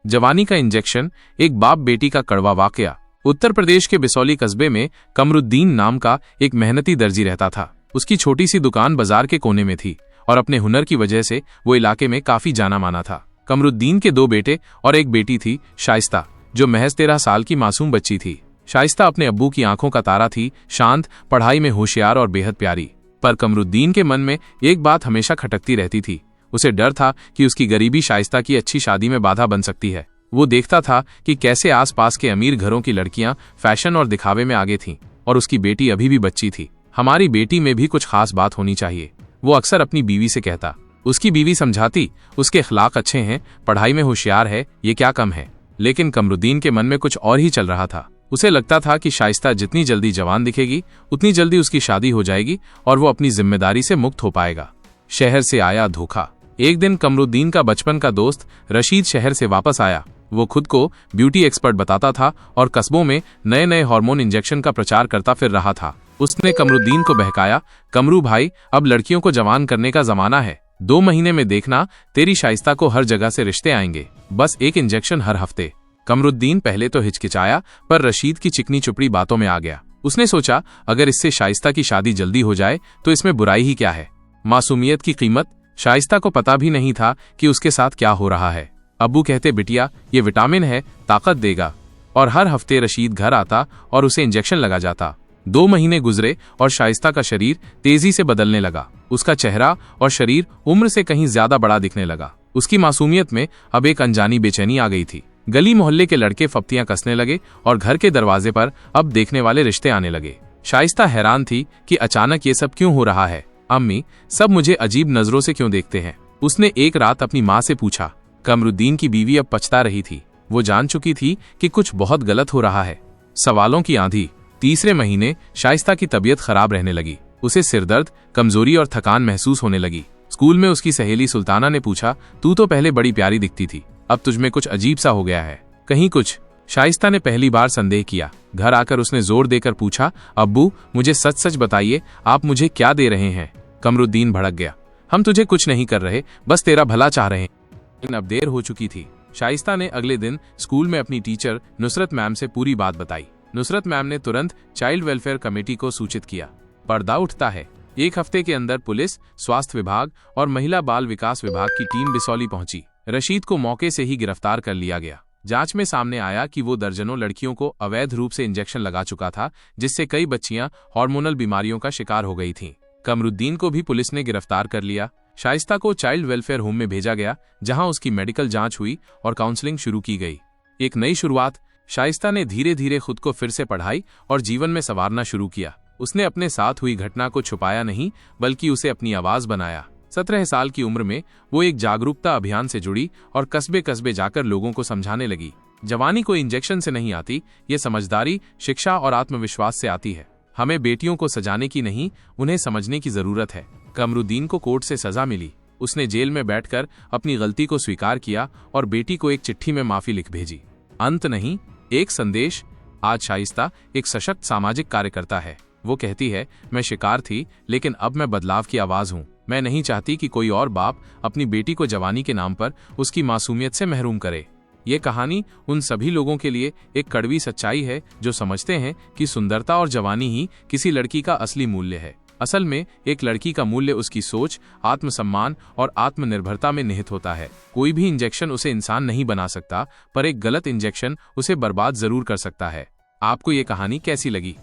जवानी का इंजेक्शन, एक बाप बेटी का कड़वा वाकया। उत्तर प्रदेश के बिसौली कस्बे में कमरुद्दीन नाम का एक मेहनती दर्जी रहता था। उसकी छोटी सी दुकान बाजार के कोने में थी और अपने हुनर की वजह से वो इलाके में काफी जाना माना था। कमरुद्दीन के 2 बेटे और एक बेटी थी, शाइस्ता, जो महज 13 साल की मासूम बच्ची थी। शाइस्ता अपने अब्बू की आंखों का तारा थी, शांत, पढ़ाई में होशियार और बेहद प्यारी। पर कमरुद्दीन के मन में एक बात हमेशा खटकती रहती थी। उसे डर था कि उसकी गरीबी शाइस्ता की अच्छी शादी में बाधा बन सकती है। वो देखता था कि कैसे आसपास के अमीर घरों की लड़कियां फैशन और दिखावे में आगे थीं और उसकी बेटी अभी भी बच्ची थी। हमारी बेटी में भी कुछ खास बात होनी चाहिए, वो अक्सर अपनी बीवी से कहता। उसकी बीवी समझाती, उसके अखलाक अच्छे हैं, पढ़ाई में होशियार है, ये क्या कम है। लेकिन कमरुद्दीन के मन में कुछ और ही चल रहा था। उसे लगता था कि शाइस्ता जितनी जल्दी जवान दिखेगी उतनी जल्दी उसकी शादी हो जाएगी और वो अपनी जिम्मेदारी से मुक्त हो पाएगा। शहर से आया धोखा। एक दिन कमरुद्दीन का बचपन का दोस्त रशीद शहर से वापस आया। वो खुद को ब्यूटी एक्सपर्ट बताता था और कस्बों में नए नए हार्मोन इंजेक्शन का प्रचार करता फिर रहा था। उसने कमरुद्दीन को बहकाया, कमरू भाई, अब लड़कियों को जवान करने का जमाना है। 2 महीने में देखना, तेरी शाइस्ता को हर जगह से रिश्ते आएंगे, बस एक इंजेक्शन हर हफ्ते। कमरुद्दीन पहले तो हिचकिचाया, पर रशीद की चिकनी चुपड़ी बातों में आ गया। उसने सोचा, अगर इससे शाइस्ता की शादी जल्दी हो जाए तो इसमें बुराई ही क्या है। मासूमियत की कीमत। शाइस्ता को पता भी नहीं था कि उसके साथ क्या हो रहा है। अब्बू कहते, बिटिया, ये विटामिन है, ताकत देगा। और हर हफ्ते रशीद घर आता और उसे इंजेक्शन लगा जाता। 2 महीने गुजरे और शाइस्ता का शरीर तेजी से बदलने लगा। उसका चेहरा और शरीर उम्र से कहीं ज्यादा बड़ा दिखने लगा। उसकी मासूमियत में अब एक अनजानी बेचैनी आ गई थी। गली मोहल्ले के लड़के फप्तियां कसने लगे और घर के दरवाजे पर अब देखने वाले रिश्ते आने लगे। शाइस्ता हैरान थी कि अचानक ये सब क्यों हो रहा है। अम्मी, सब मुझे अजीब नजरों से क्यों देखते हैं? उसने एक रात अपनी माँ से पूछा। कमरुद्दीन की बीवी अब पछता रही थी। वो जान चुकी थी कि कुछ बहुत गलत हो रहा है। सवालों की आंधी। तीसरे महीने शाइस्ता की तबीयत खराब रहने लगी। उसे सिरदर्द, कमजोरी और थकान महसूस होने लगी। स्कूल में उसकी सहेली सुल्ताना ने पूछा, तू तो पहले बड़ी प्यारी दिखती थी, अब तुझमें कुछ अजीब सा हो गया है, कहीं कुछ? शाइस्ता ने पहली बार संदेह किया। घर आकर उसने जोर देकर पूछा, अब्बू, मुझे सच सच बताइए, आप मुझे क्या दे रहे हैं? कमरुद्दीन भड़क गया। हम तुझे कुछ नहीं कर रहे, बस तेरा भला चाह रहे हैं। लेकिन अब देर हो चुकी थी। शाइस्ता ने अगले दिन स्कूल में अपनी टीचर नुसरत मैम से पूरी बात बताई। नुसरत मैम ने तुरंत चाइल्ड वेलफेयर कमेटी को सूचित किया। पर्दा उठता है। 1 हफ्ते के अंदर पुलिस, स्वास्थ्य विभाग और महिला बाल विकास विभाग की टीम बिसौली पहुंची। रशीद को मौके से ही गिरफ्तार कर लिया गया। जांच में सामने आया कि वो दर्जनों लड़कियों को अवैध रूप से इंजेक्शन लगा चुका था, जिससे कई बच्चियां हार्मोनल बीमारियों का शिकार हो गई थीं। कमरुद्दीन को भी पुलिस ने गिरफ्तार कर लिया। शाइस्ता को चाइल्ड वेलफेयर होम में भेजा गया, जहां उसकी मेडिकल जांच हुई और काउंसलिंग शुरू की गई। एक नई शुरुआत। शाइस्ता ने धीरे धीरे खुद को फिर से पढ़ाई और जीवन में संवारना शुरू किया। उसने अपने साथ हुई घटना को छुपाया नहीं, बल्कि उसे अपनी आवाज बनाया। 17 साल की उम्र में वो एक जागरूकता अभियान से जुड़ी और कस्बे कस्बे जाकर लोगों को समझाने लगी, जवानी कोई इंजेक्शन से नहीं आती, ये समझदारी, शिक्षा और आत्मविश्वास से आती है। हमें बेटियों को सजाने की नहीं, उन्हें समझने की जरूरत है। कमरुद्दीन को कोर्ट से सजा मिली। उसने जेल में बैठकर अपनी गलती को स्वीकार किया और बेटी को एक चिट्ठी में माफी लिख भेजी। अंत नहीं, एक संदेश। आज शाइस्ता एक सशक्त सामाजिक कार्यकर्ता है। वो कहती है, मैं शिकार थी, लेकिन अब मैं बदलाव की आवाज हूँ। मैं नहीं चाहती कि कोई और बाप अपनी बेटी को जवानी के नाम पर उसकी मासूमियत से महरूम करे। ये कहानी उन सभी लोगों के लिए एक कड़वी सच्चाई है जो समझते हैं कि सुंदरता और जवानी ही किसी लड़की का असली मूल्य है। असल में एक लड़की का मूल्य उसकी सोच, आत्मसम्मान और आत्मनिर्भरता में निहित होता है। कोई भी इंजेक्शन उसे इंसान नहीं बना सकता, पर एक गलत इंजेक्शन उसे बर्बाद जरूर कर सकता है। आपको ये कहानी कैसी लगी?